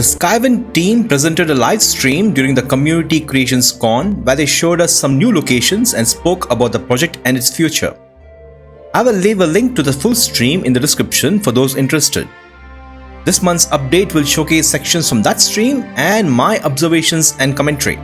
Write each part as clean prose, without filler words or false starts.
The Skywind team presented a live stream during the Community Creations Con where they showed us some new locations and spoke about the project and its future. I will leave a link to the full stream in the description for those interested. This month's update will showcase sections from that stream and my observations and commentary.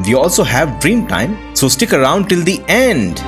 We also have Dream Time, so stick around till the end.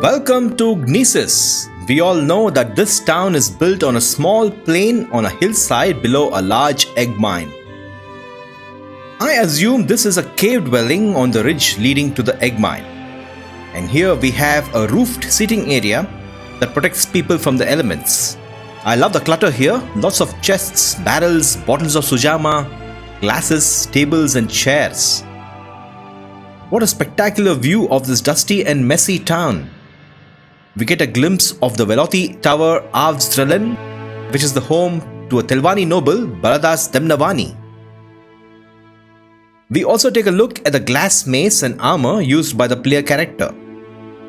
Welcome to Gnisis. We all know that this town is built on a small plain on a hillside below a large egg mine. I assume this is a cave dwelling on the ridge leading to the egg mine. And here we have a roofed seating area that protects people from the elements. I love the clutter here, lots of chests, barrels, bottles of sujama, glasses, tables and chairs. What a spectacular view of this dusty and messy town. We get a glimpse of the Velothi Tower Avstralen, which is the home to a Telvanni noble, Baradas Demnavani. We also take a look at the glass mace and armor used by the player character.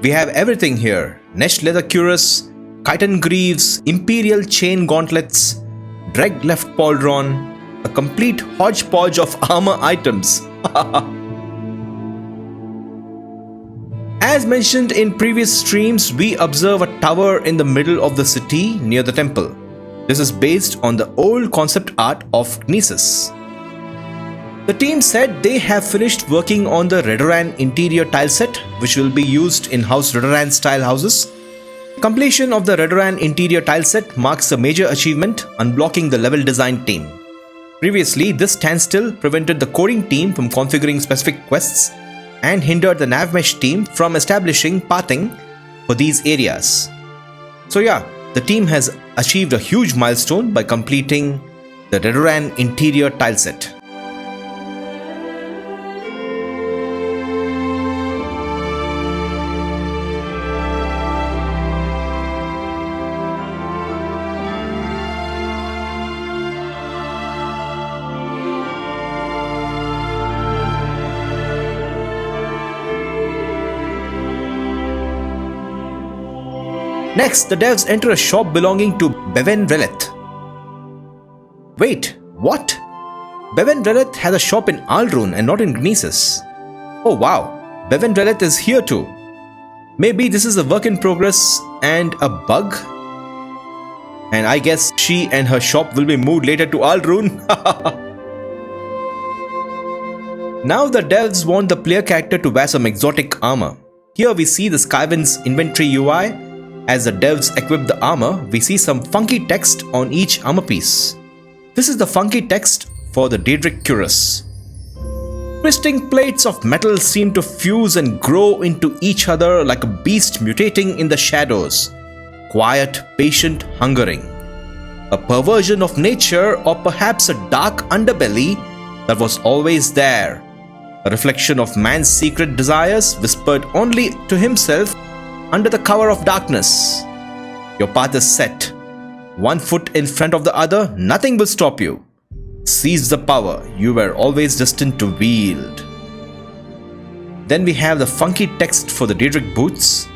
We have everything here: Nesh leather cuirass, chiton greaves, imperial chain gauntlets, dreg left pauldron, a complete hodgepodge of armor items. As mentioned in previous streams, we observe a tower in the middle of the city near the temple. This is based on the old concept art of Gnisis. The team said they have finished working on the Redoran interior tile set, which will be used in House Redoran style houses. Completion of the Redoran interior tile set marks a major achievement, unblocking the level design team. Previously, this standstill prevented the coding team from configuring specific quests and hindered the Navmesh team from establishing pathing for these areas. So yeah, the team has achieved a huge milestone by completing the Redoran interior tile set. Next, the devs enter a shop belonging to Beven Releth. Wait, what? Beven Releth has a shop in Aldrun and not in Gnisis. Oh wow, Beven Releth is here too. Maybe this is a work in progress and a bug? And I guess she and her shop will be moved later to Aldrun. Now the devs want the player character to wear some exotic armor. Here we see the Skywind's inventory UI. As the devs equip the armor, we see some funky text on each armor piece. This is the funky text for the Daedric cuirass. Twisting plates of metal seem to fuse and grow into each other like a beast mutating in the shadows. Quiet, patient, hungering. A perversion of nature, or perhaps a dark underbelly that was always there. A reflection of man's secret desires whispered only to himself under the cover of darkness. Your path is set. One foot in front of the other, nothing will stop you. Seize the power you were always destined to wield. Then we have the funky text for the Daedric boots.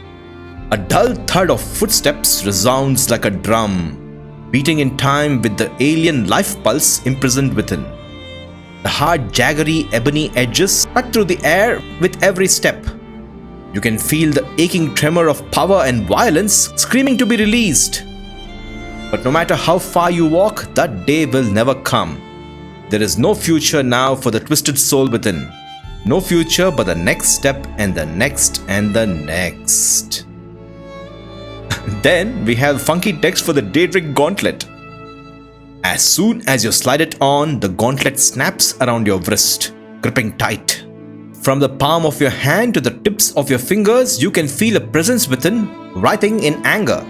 A dull thud of footsteps resounds like a drum, beating in time with the alien life pulse imprisoned within. The hard, jaggery ebony edges cut through the air with every step. You can feel the aching tremor of power and violence screaming to be released. But no matter how far you walk, that day will never come. There is no future now for the twisted soul within. No future but the next step and the next and the next. Then we have funky text for the Daedric gauntlet. As soon as you slide it on, the gauntlet snaps around your wrist, gripping tight. From the palm of your hand to the tips of your fingers, you can feel a presence within, writhing in anger.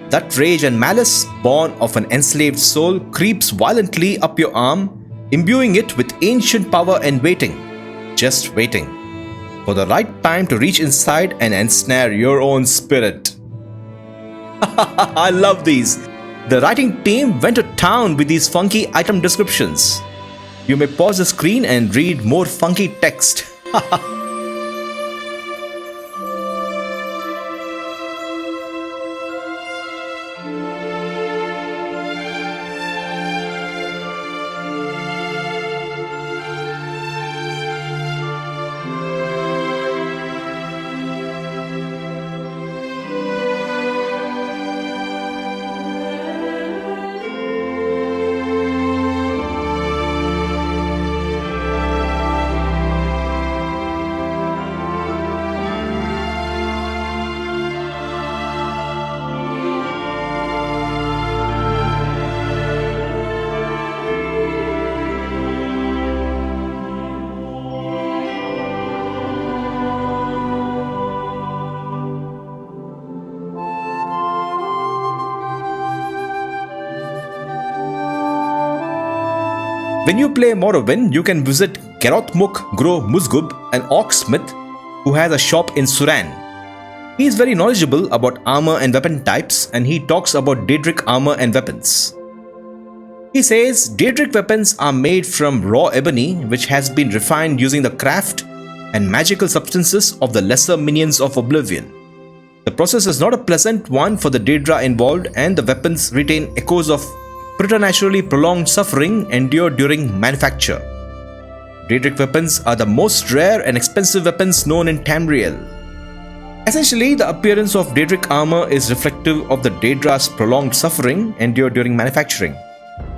That rage and malice, born of an enslaved soul, creeps violently up your arm, imbuing it with ancient power and waiting, just waiting, for the right time to reach inside and ensnare your own spirit. I love these. The writing team went to town with these funky item descriptions. You may pause the screen and read more funky text. When you play Morrowind, you can visit Kerothmuk Gro Musgub, an orc smith who has a shop in Suran. He is very knowledgeable about armor and weapon types, and he talks about Daedric armor and weapons. He says Daedric weapons are made from raw ebony, which has been refined using the craft and magical substances of the lesser minions of Oblivion. The process is not a pleasant one for the Daedra involved, and the weapons retain echoes of preternaturally prolonged suffering endured during manufacture. Daedric weapons are the most rare and expensive weapons known in Tamriel. Essentially, the appearance of Daedric armor is reflective of the Daedra's prolonged suffering endured during manufacturing.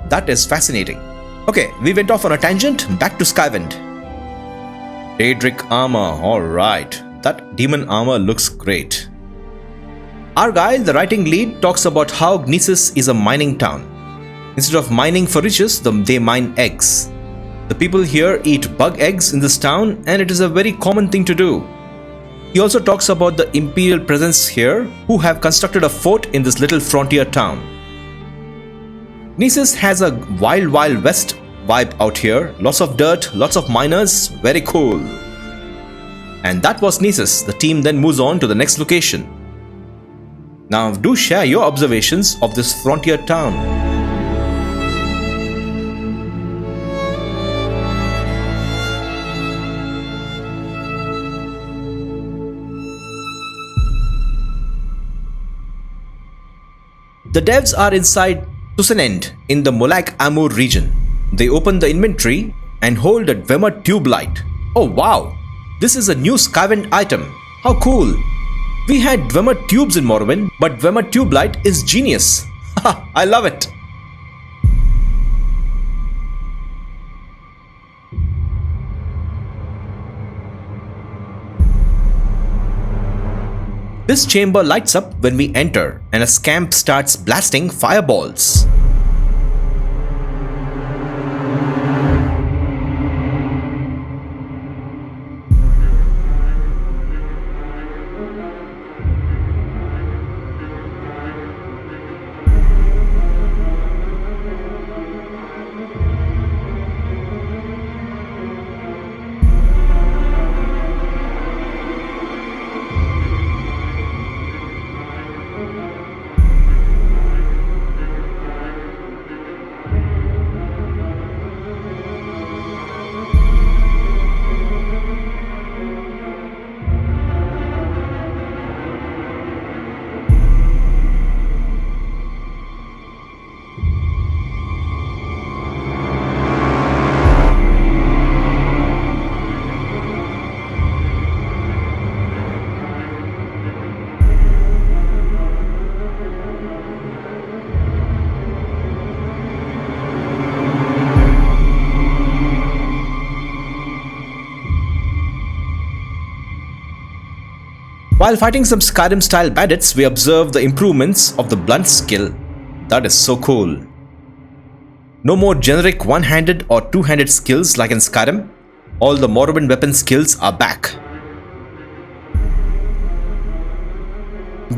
That is fascinating. Okay, we went off on a tangent, back to Skywind. Daedric armor, alright. That demon armor looks great. Argyle, the writing lead, talks about how Gnisis is a mining town. Instead of mining for riches, they mine eggs. The people here eat bug eggs in this town, and it is a very common thing to do. He also talks about the imperial presence here, who have constructed a fort in this little frontier town. Gnisis has a wild west vibe out here. Lots of dirt, lots of miners, very cool. And that was Gnisis. The team then moves on to the next location. Now do share your observations of this frontier town. The devs are inside Tusenend in the Molak Amur region. They open the inventory and hold a Dwemer tube light. Oh wow! This is a new Skywind item. How cool! We had Dwemer tubes in Morrowind, but Dwemer tube light is genius. Haha, I love it! This chamber lights up when we enter, and a scamp starts blasting fireballs. While fighting some Skyrim-style bandits, we observe the improvements of the blunt skill. That is so cool. No more generic one-handed or two-handed skills like in Skyrim. all the Morrowind weapon skills are back.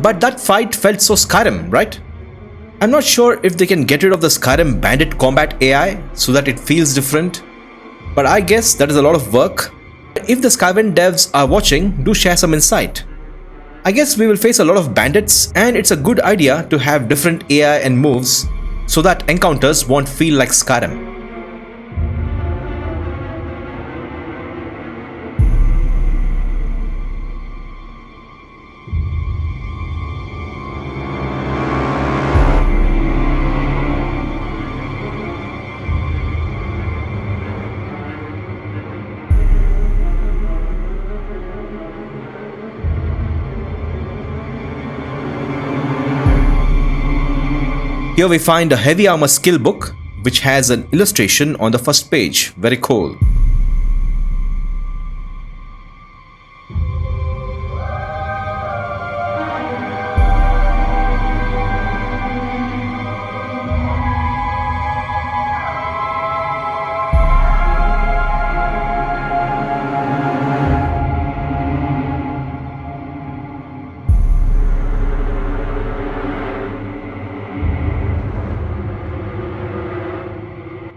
But that fight felt so Skyrim, right? I'm not sure if they can get rid of the Skyrim bandit combat AI so that it feels different, but I guess that is a lot of work. If the Skywind devs are watching, do share some insight. I guess we will face a lot of bandits, and it's a good idea to have different AI and moves so that encounters won't feel like Skyrim. Here we find a heavy armor skill book which has an illustration on the first page. Very cool.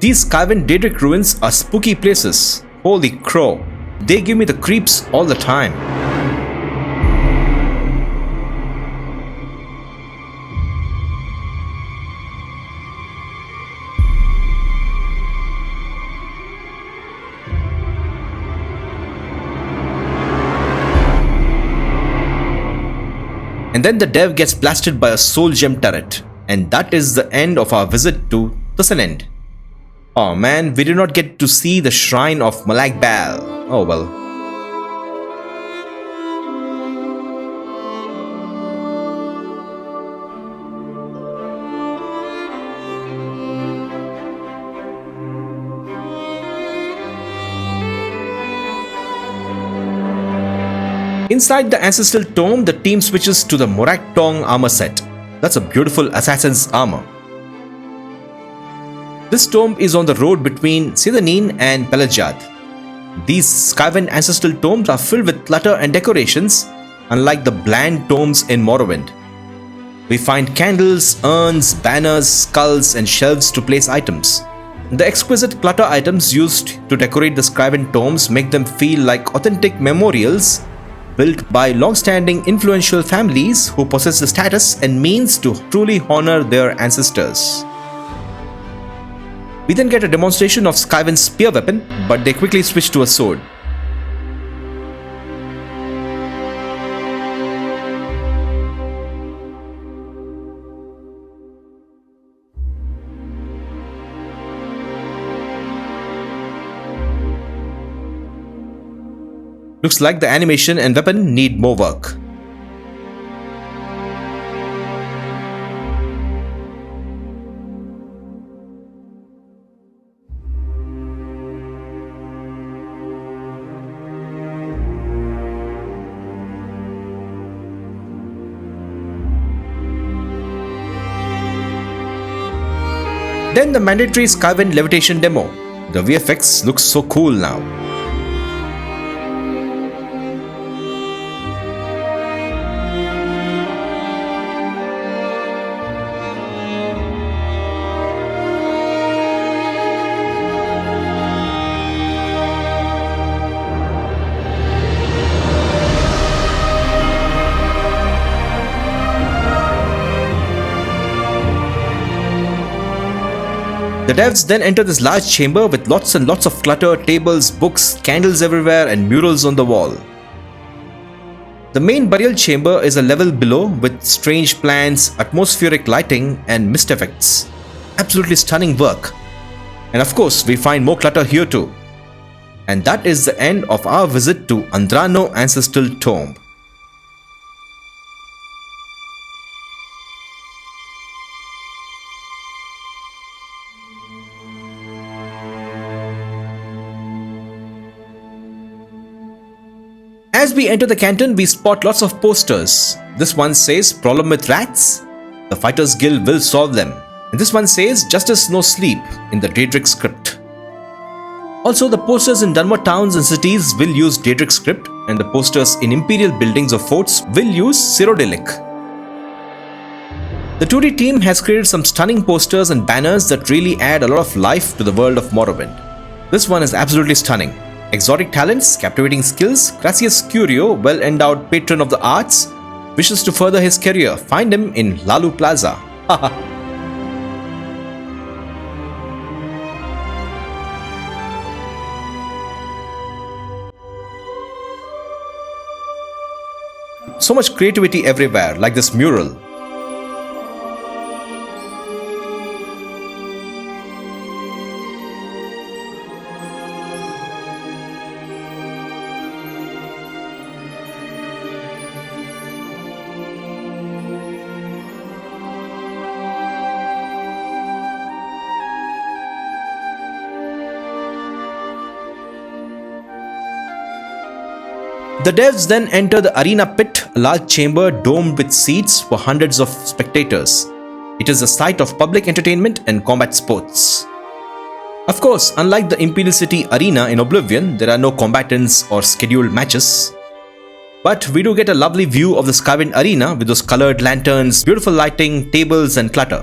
These Skywind Daedric ruins are spooky places. Holy crow, they give me the creeps all the time. And then the dev gets blasted by a soul gem turret. And that is the end of our visit to Tusenend. Oh man, we did not get to see the shrine of Malak Baal. Oh well. Inside the Ancestral Tome, the team switches to the Morak Tong armor set. That's a beautiful assassin's armor. This tomb is on the road between Tusenend and Pelagjath. These Skywind Ancestral tombs are filled with clutter and decorations, unlike the bland tombs in Morrowind. We find candles, urns, banners, skulls, and shelves to place items. The exquisite clutter items used to decorate the Skywind tombs make them feel like authentic memorials built by long-standing influential families who possess the status and means to truly honor their ancestors. We then get a demonstration of Skywind's spear weapon, but they quickly switch to a sword. Looks like the animation and weapon need more work. Then the mandatory Skywind levitation demo. The VFX looks so cool now. The devs then enter this large chamber with lots and lots of clutter, tables, books, candles everywhere, and murals on the wall. The main burial chamber is a level below with strange plants, atmospheric lighting, and mist effects. Absolutely stunning work. And of course, we find more clutter here too. And that is the end of our visit to Andrano Ancestral Tomb. As we enter the Canton, we spot lots of posters. This one says, "Problem with rats? The Fighters Guild will solve them." And this one says, "Justice no sleep," in the Daedric script. Also, the posters in Dunmeri towns and cities will use Daedric script, and the posters in imperial buildings or forts will use Cyrodiilic. The 2D team has created some stunning posters and banners that really add a lot of life to the world of Morrowind. This one is absolutely stunning. Exotic talents, captivating skills, Gracias Curio, well-endowed patron of the arts, wishes to further his career. Find him in Lalu Plaza. So much creativity everywhere, like this mural. The devs then enter the arena pit, a large chamber domed with seats for hundreds of spectators. It is a site of public entertainment and combat sports. Of course, unlike the Imperial City arena in Oblivion, there are no combatants or scheduled matches. But we do get a lovely view of the Skywind arena with those colored lanterns, beautiful lighting, tables and clutter.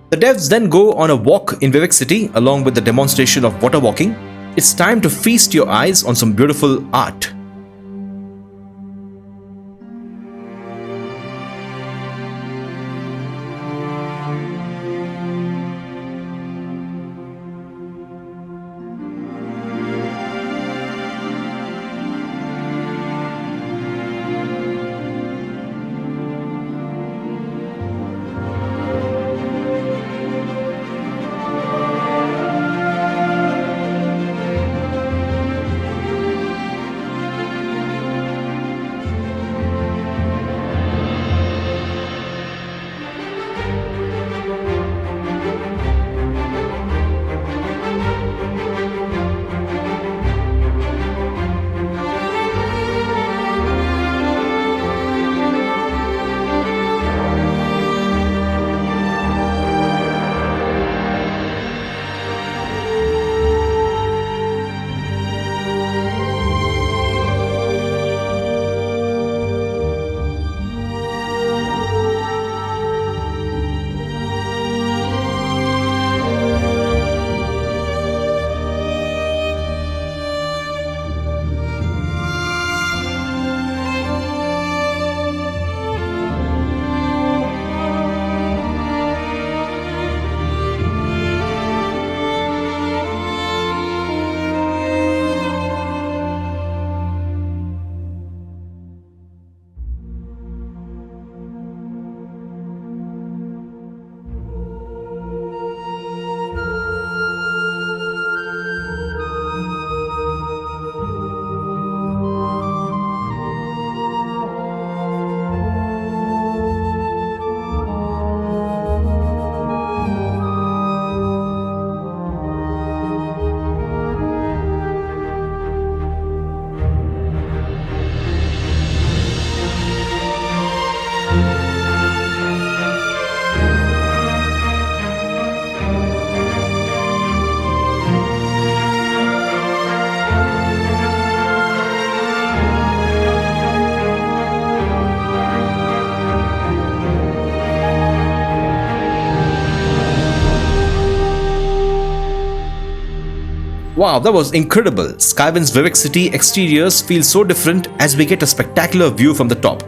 The devs then go on a walk in Vivec City along with the demonstration of water walking. It's time to feast your eyes on some beautiful art. Wow, that was incredible. Skywind's Vivec City exteriors feel so different as we get a spectacular view from the top.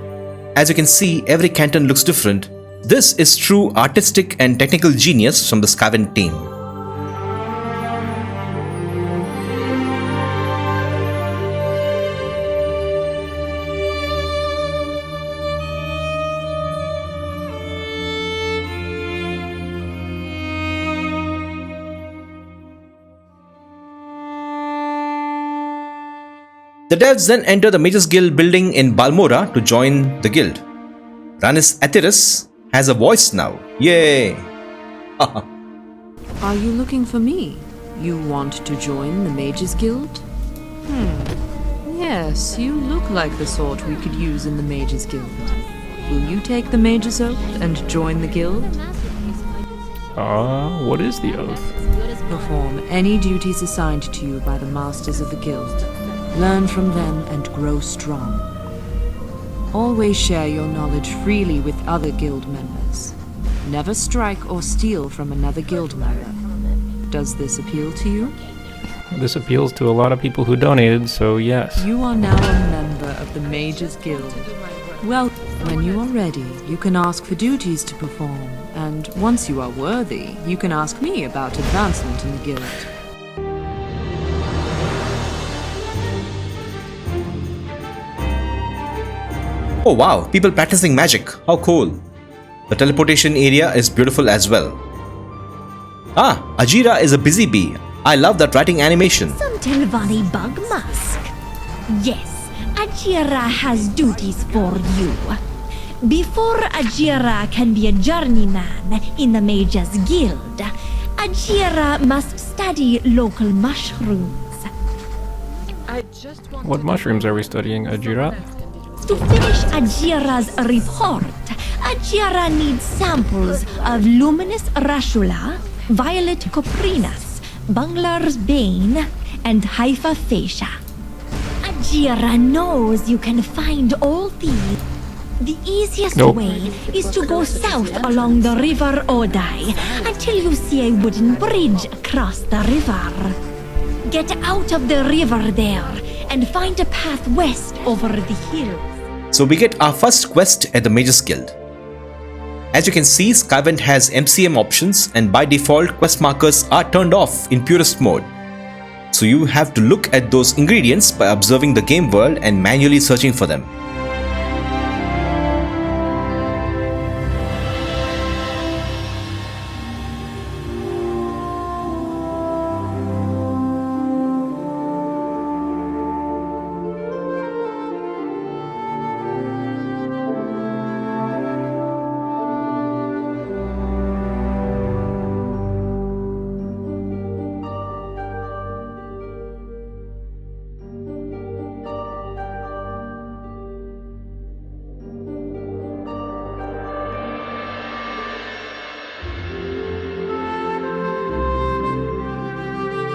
As you can see, every canton looks different. This is true artistic and technical genius from the Skywind team. The devs then enter the Mages Guild building in Balmora to join the guild. Ranis Atheris has a voice now. Yay! Are you looking for me? You want to join the Mages Guild? Yes, you look like the sort we could use in the Mages Guild. Will you take the Mages Oath and join the guild? What is the oath? Perform any duties assigned to you by the Masters of the Guild. Learn from them and grow strong. Always share your knowledge freely with other guild members. Never strike or steal from another guild member. Does this appeal to you? This appeals to a lot of people who donated, so yes. You are now a member of the Mages Guild. Well, when you are ready, you can ask for duties to perform, and once you are worthy, you can ask me about advancement in the guild. Oh wow, people practicing magic. How cool. The teleportation area is beautiful as well. Ah, Ajira is a busy bee. I love that writing animation. Some Telvanni bug mask. Yes, Ajira has duties for you. Before Ajira can be a journeyman in the Mages Guild, Ajira must study local mushrooms. What mushrooms are we studying, Ajira? To finish Ajira's report, Ajira needs samples of Luminous Rashula, Violet Coprinus, Bungler's Bane, and Haifa Fascia. Ajira knows you can find all these. The easiest way is to go south along the river Odai until you see a wooden bridge across the river. Get out of the river there and find a path west over the hills. So we get our first quest at the Mages Guild. As you can see, Skywind has MCM options, and by default quest markers are turned off in purist mode. So you have to look at those ingredients by observing the game world and manually searching for them.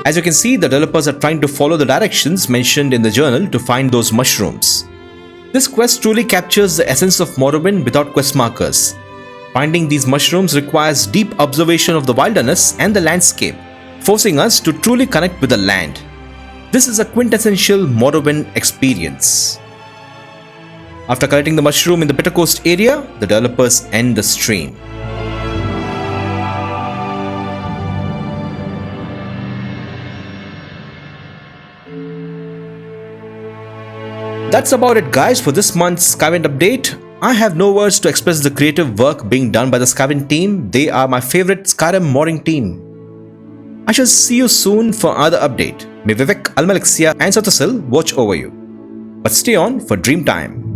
As you can see, the developers are trying to follow the directions mentioned in the journal to find those mushrooms. This quest truly captures the essence of Morrowind without quest markers. Finding these mushrooms requires deep observation of the wilderness and the landscape, forcing us to truly connect with the land. This is a quintessential Morrowind experience. After collecting the mushroom in the Bitter Coast area, the developers end the stream. That's about it guys for this month's Skywind update. I have no words to express the creative work being done by the Skywind team. They are my favorite Skyrim modding team. I shall see you soon for another update. May Vivec, Almalexia and Ancestral watch over you. But stay on for Dream Time.